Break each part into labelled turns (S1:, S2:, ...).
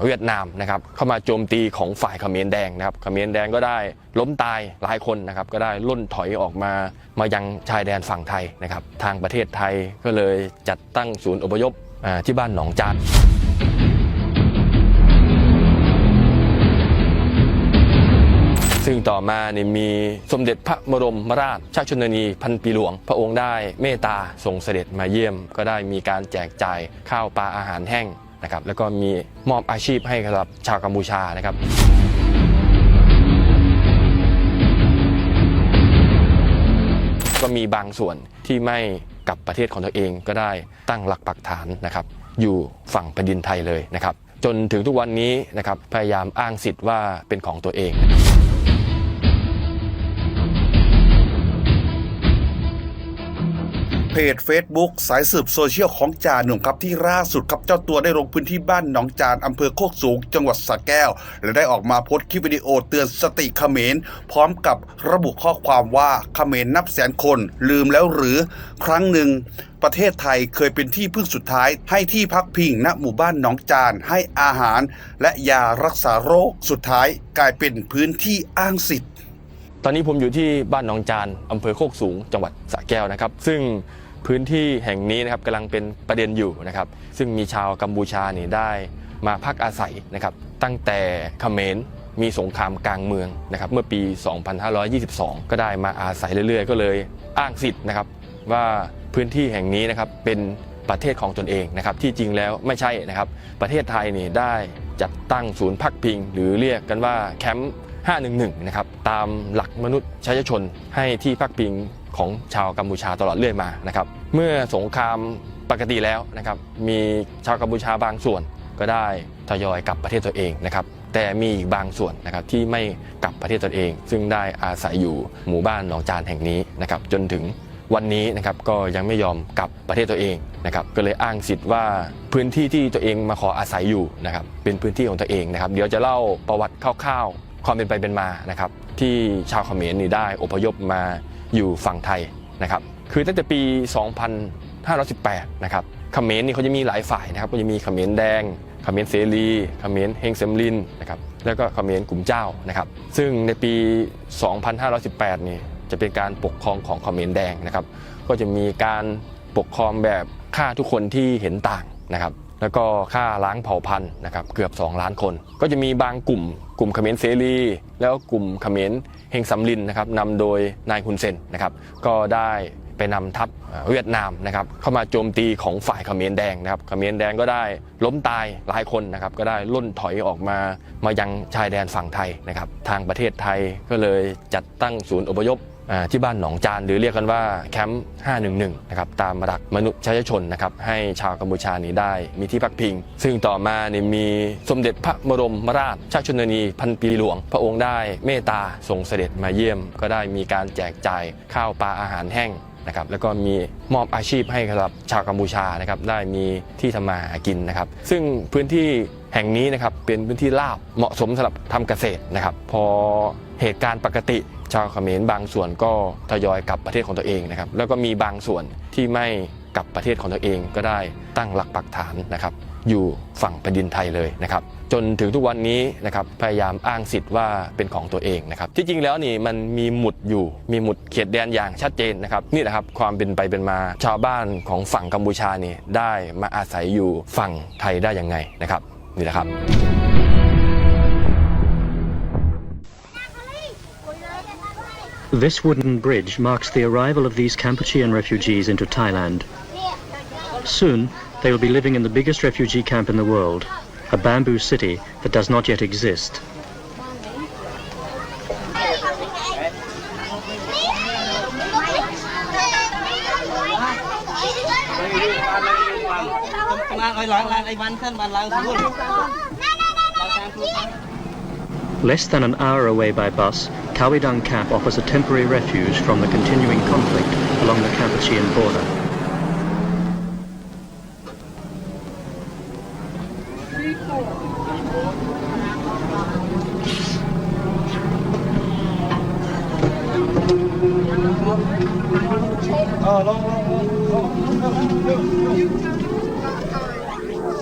S1: เวียดนามนะครับเข้ามาโจมตีของฝ่ายเขมรแดงนะครับเขมรแดงก็ได้ล้มตายหลายคนนะครับก็ได้ล่นถอยออกมายังชายแดนฝั่งไทยนะครับทางประเทศไทยก็เลยจัดตั้งศูนย์อพยพที่บ้านหนองจานซึ่งต่อมาเนี่ยมีสมเด็จพระบรมราชชนนีพันปีหลวงพระองค์ได้เมตตาทรงเสด็จมาเยี่ยมก็ได้มีการแจกจ่ายข้าวปลาอาหารแห้งนะครับแล้วก็มีมอบอาชีพให้กับชาวกัมพูชานะครับก็มีบางส่วนที่ไม่กลับประเทศของตัวเองก็ได้ตั้งหลักปักฐานนะครับอยู่ฝั่งแผ่นดินไทยเลยนะครับจนถึงทุกวันนี้นะครับพยายามอ้างสิทธิ์ว่าเป็นของตัวเอง
S2: เพจ Facebook สายสืบโซเชียลของจ่าหนุ่มครับที่ล่าสุดครับเจ้าตัวได้ลงพื้นที่บ้านหนองจานอำเภอโคกสูงจังหวัดสระแก้วและได้ออกมาโพสต์คลิปวิดีโอเตือนสติเขมรพร้อมกับระบุข้อความว่าเขมรนับแสนคนลืมแล้วหรือครั้งหนึ่งประเทศไทยเคยเป็นที่พึ่งสุดท้ายให้ที่พักพิงณหมู่บ้านหนองจานให้อาหารและยารักษาโรคสุดท้ายกลายเป็นพื้นที่อ้างสิทธิ์
S1: ตอนนี้ผมอยู่ที่บ้านหนองจานอำเภอโคกสูงจังหวัดสระแก้วนะครับซึ่งพื้นที่แห่งนี้นะครับกำลังเป็นประเด็นอยู่นะครับซึ่งมีชาวกัมพูชานี่ได้มาพักอาศัยนะครับตั้งแต่เขมรมีสงครามกลางเมืองนะครับเมื่อปี 2522 ก็ได้มาอาศัยเรื่อยๆก็เลยอ้างสิทธิ์นะครับว่าพื้นที่แห่งนี้นะครับเป็นประเทศของตนเองนะครับที่จริงแล้วไม่ใช่นะครับประเทศไทยนี่ได้จัดตั้งศูนย์พักพิงหรือเรียกกันว่าแคมป์511นะครับตามหลักมนุษยชนให้ที่พักพิงของชาวกัมพูชาตลอดเรื่อยมานะครับเมื่อสงครามปกติแล้วนะครับมีชาวกัมพูชาบางส่วนก็ได้ทยอยกลับประเทศตัวเองนะครับแต่มีอีกบางส่วนนะครับที่ไม่กลับประเทศตนเองซึ่งได้อาศัยอยู่หมู่บ้านหนองจานแห่งนี้นะครับจนถึงวันนี้นะครับก็ยังไม่ยอมกลับประเทศตัวเองนะครับก็เลยอ้างสิทธิ์ว่าพื้นที่ที่ตัวเองมาขออาศัยอยู่นะครับเป็นพื้นที่ของตัวเองนะครับเดี๋ยวจะเล่าประวัติคร่าวๆความเป็นไปเป็นมานะครับที่ชาวเขมรนี่ได้อพยพมาอยู่ฝั่งไทยนะครับคือตั้งแต่ปี 2518 นะครับเขมรนี่เขาจะมีหลายฝ่ายนะครับก็จะมีเขมรแดงเขมรเสรีเขมรเฮงเซมลินนะครับแล้วก็เขมรกลุ่มเจ้านะครับซึ่งในปี 2518 นี่จะเป็นการปกครองของเขมรแดงนะครับก็จะมีการปกครองแบบฆ่าทุกคนที่เห็นต่างนะครับแล้วก็ฆ่าล้างเผ่าพันธุ์นะครับเกือบ2 ล้านคนก็จะมีบางกลุ่มเขมรเสรีแล้วก็กลุ่มเขมรเฮงซัมลินนะครับนำโดยนายฮุนเซนนะครับก็ได้ไปนำทัพเวียดนามนะครับเข้ามาโจมตีของฝ่ายเขมรแดงนะครับเขมรแดงก็ได้ล้มตายหลายคนนะครับก็ได้ล่นถอยออกมายังชายแดนฝั่งไทยนะครับทางประเทศไทยก็เลยจัดตั้งศูนย์อพยพที่บ้านหนองจานหรือเรียกกันว่าแคมป์511นะครับตามหลักมนุษยชนนะครับให้ชาวกัมพูชานี้ได้มีที่พักพิงซึ่งต่อมาเนี่ยมีสมเด็จพระบรมราชชนนีพันปีหลวงพระองค์ได้เมตตาทรงเสด็จมาเยี่ยมก็ได้มีการแจกจ่ายข้าวปลาอาหารแห้งนะครับแล้วก็มีมอบอาชีพให้กับชาวกัมพูชานะครับได้มีที่ทำมาหากินนะครับซึ่งพื้นที่แห่งนี้นะครับเป็นพื้นที่ราบเหมาะสมสำหรับทำเกษตรนะครับพอเหตุการณ์ปกติชาวเขมรบางส่วนก็ทยอยกลับประเทศของตัวเองนะครับแล้วก็มีบางส่วนที่ไม่กลับประเทศของตัวเองก็ได้ตั้งหลักปักฐานนะครับอยู่ฝั่งแผ่นดินไทยเลยนะครับจนถึงทุกวันนี้นะครับพยายามอ้างสิทธิ์ว่าเป็นของตัวเองนะครับที่จริงแล้วนี่มันมีหมุดอยู่มีหมุดเขตแดนอย่างชัดเจนนะครับนี่แหละครับความเป็นไปเป็นมาชาวบ้านของฝั่งกัมพูชานี่ได้มาอาศัยอยู่ฝั่งไทยได้ยังไงนะครับนี่แหละครับ
S3: This wooden bridge marks the arrival of these Kampuchean refugees into Thailand. Soon, they will be living in the biggest refugee camp in the world, a bamboo city that does not yet exist. Less than an hour away by bus, Khao camp offers a temporary refuge from the continuing conflict along the Kampuchean border.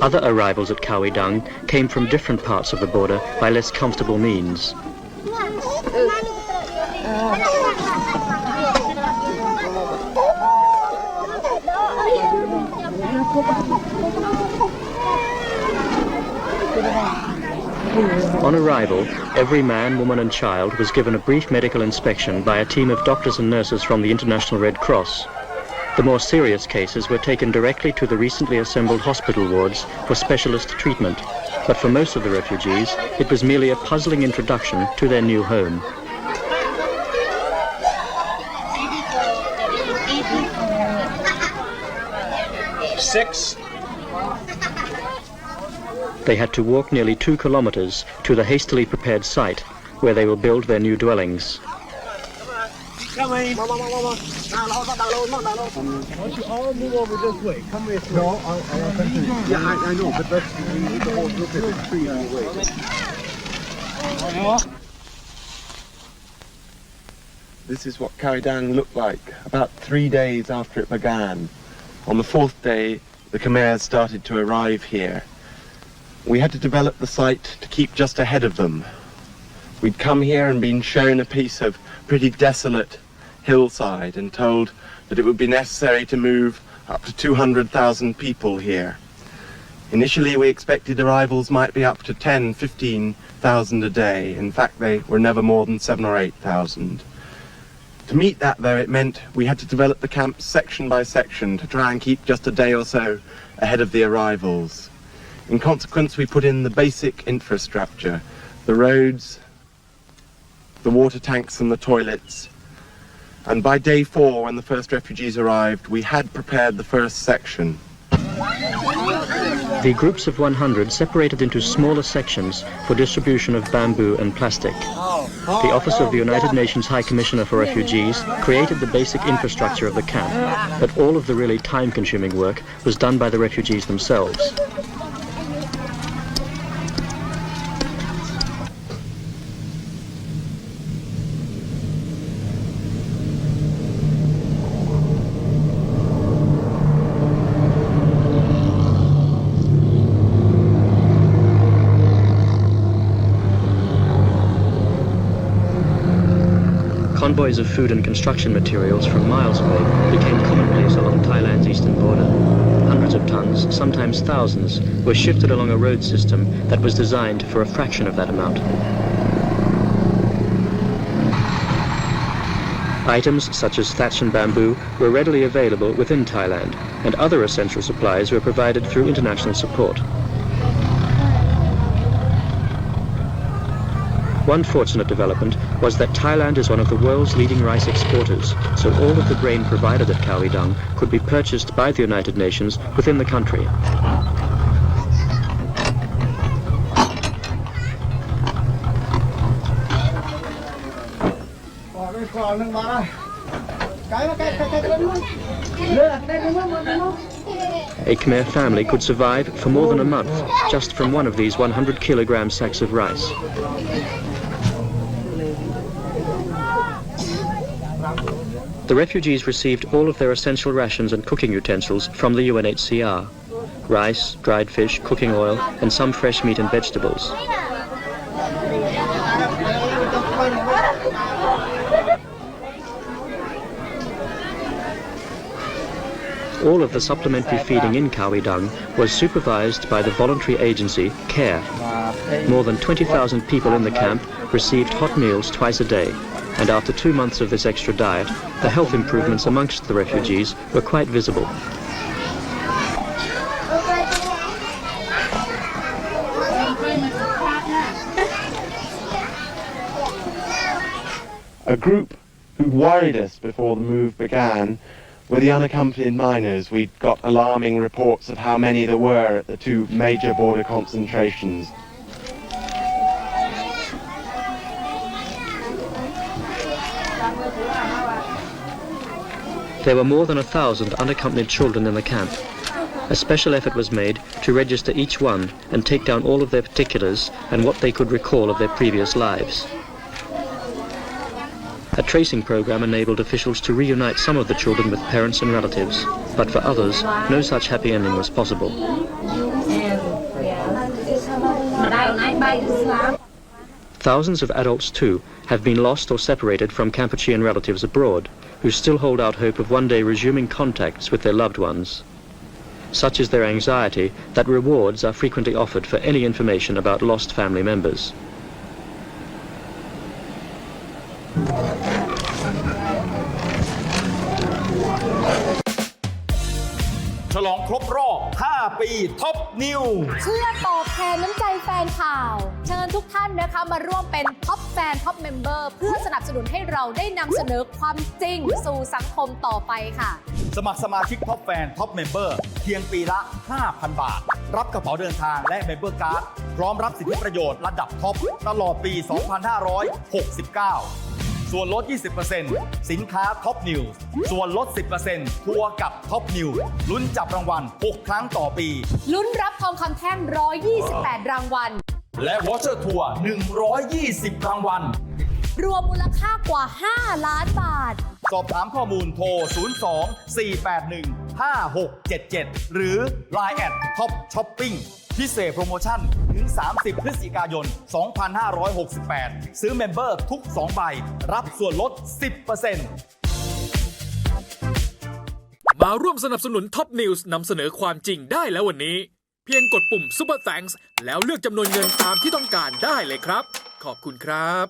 S3: Other arrivals at Khao came from different parts of the border by less comfortable means. On arrival, every man, woman and child was given a brief medical inspection by a team of doctors and nurses from the International Red Cross. The more serious cases were taken directly to the recently assembled hospital wards for specialist treatment, but for most of the refugees, it was merely a puzzling introduction to their new home.
S4: Six.
S3: They had to walk nearly 2 kilometers to the hastily prepared site where they will build their new dwellings.
S4: Come in. All move over this way. Come with me. No, I'll continue. Yeah, I know, but let's the whole look at the tree in the way. This is what Khao looked like about 3 days after it began. On the 4th day, the Khmer started to arrive here. We had to develop the site to keep just ahead of them. We'd come here and been shown a piece of pretty desolate hillside and told that it would be necessary to move up to 200,000 people here. Initially, we expected arrivals might be up to 10, 15,000 a day. In fact, they were never more than 7 or 8,000. To meet that, though, it meant we had to develop the camp section by section to try and keep just a day or so ahead of the arrivals. In consequence, we put in the basic infrastructure, the roads, the water tanks and the toilets. And by day 4, when the first refugees arrived, we had prepared the first section.
S3: The groups of 100 separated into smaller sections for distribution of bamboo and plastic. The Office of the United Nations High Commissioner for Refugees created the basic infrastructure of the camp, but all of the really time-consuming work was done by the refugees themselves. Convoys of food and construction materials from miles away became commonplace along Thailand's eastern border. Hundreds of tons, sometimes thousands, were shifted along a road system that was designed for a fraction of that amount. Items such as thatch and bamboo were readily available within Thailand, and other essential supplies were provided through international support. One fortunate development was that Thailand is one of the world's leading rice exporters, so all of the grain provided at Khao could be purchased by the United Nations within the country. A Khmer family could survive for more than a month just from one of these 100-kilogram sacks of rice. The refugees received all of their essential rations and cooking utensils from the UNHCR: rice, dried fish, cooking oil, and some fresh meat and vegetables. All of the supplementary feeding in Khao was supervised by the voluntary agency CARE. More than 20,000 people in the camp received hot meals twice a day, and after 2 months of this extra diet, the health improvements amongst the refugees were quite visible.
S5: A group who worried us before the move began were the unaccompanied minors. We'd got alarming reports of how many there were at the 2 major border concentrations.
S3: There were more than 1,000 unaccompanied children in the camp. A special effort was made to register each one and take down all of their particulars and what they could recall of their previous lives. A tracing program enabled officials to reunite some of the children with parents and relatives, but for others, no such happy ending was possible. Thousands of adults, too, have been lost or separated from Kampuchean relatives abroad, who still hold out hope of one day resuming contacts with their loved ones. Such is their anxiety that rewards are frequently offered for any information about lost family members.
S6: ฉลองครบรอบ 5 ปีท็อปนิว
S7: เพื่อตอบแทนน้ำใจแฟนข่าวเชิญทุกท่านนะคะมาร่วมเป็นท็อปแฟนท็อปเมมเบอร์เพื่อสนับสนุนให้เราได้นำเสนอความจริงสู่สังคมต่อไปค่ะ
S6: สมัครสมาชิกท็อปแฟนท็อปเมมเบอร์เพียงปีละ 5,000 บาทรับกระเป๋าเดินทางและเมมเบอร์การ์ดพร้อมรับสิทธิประโยชน์ระดับท็อปตลอดปี 2569 ส่วนลด 20% สินค้าท็อปนิวส่วนลด 10% ทัวร์กับท็อปนิวลุ้นจับรางวัล 6 ครั้งต่อปี
S7: ลุ้นรับทองคำแท่ง128 รางวัล
S6: และวอเชอร์ทัวร์120 รางวัล
S7: รวมมูลค่ากว่า 5 ล้านบาท
S6: สอบถามข้อมูลโทร 02-481-5677 หรือ Line แอดท็อปช้อปปิ้งพิเศษโปรโมชั่นถึง 30 พฤศจิกายน 2568 ซื้อเมมเบอร์ทุก 2 ใบ รับส่วนลด 10%
S8: มาร่วมสนับสนุนท็อปนิวส์นำเสนอความจริงได้แล้ววันนี้เพียงกดปุ่ม Super Thanks แล้วเลือกจำนวนเงินตามที่ต้องการได้เลยครับขอบคุณครับ